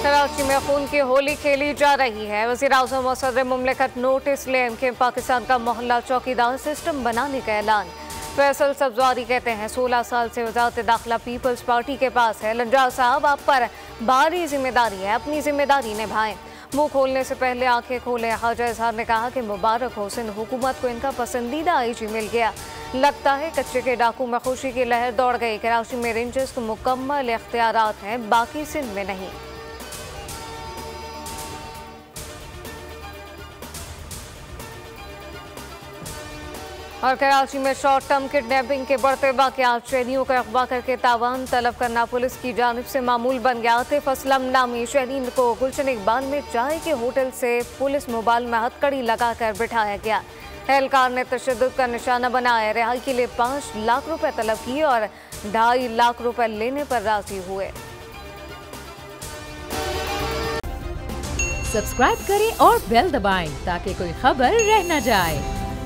कराची में खून की होली खेली जा रही है। वज़ीर-ए-आज़म और सदर मुमलिकत नोटिस ले एमके पाकिस्तान का मोहल्ला चौकीदार सिस्टम बनाने का ऐलान। फैसल सब्ज़वारी कहते हैं 16 साल से वज़ारत दाखिला पीपल्स पार्टी के पास है। लंजार साहब, आप पर भारी जिम्मेदारी है, अपनी जिम्मेदारी निभाएं। मुंह खोलने से पहले आंखें खोलें। ख्वाजा इजहार ने कहा कि मुबारक हो, सिंध हुकूमत को इनका पसंदीदा आईजी मिल गया। लगता है कच्चे के डाकू में खुशी की लहर दौड़ गई। कराची में रेंजर्स को मुकम्मल इख्तियारात हैं, बाकी सिंध में नहीं। और कराची में शॉर्ट टर्म किडनैपिंग के बढ़ते वाक़यात, शहरियों को अगवा करके तावान तलब करना पुलिस की जानिब से मामूल बन गया। आतिफ असलम नामी शहरी को गुलशन इकबाल में चाय के होटल से पुलिस मोबाइल में हथकड़ी लगाकर बिठाया गया। एहलकार ने तशद्दुद का निशाना बनाया, रिहाई के लिए 5 लाख रुपए तलब किए और 2.5 लाख रुपए लेने पर राजी हुए। सब्सक्राइब करें और बेल दबाएं ताकि कोई खबर रह न जाए।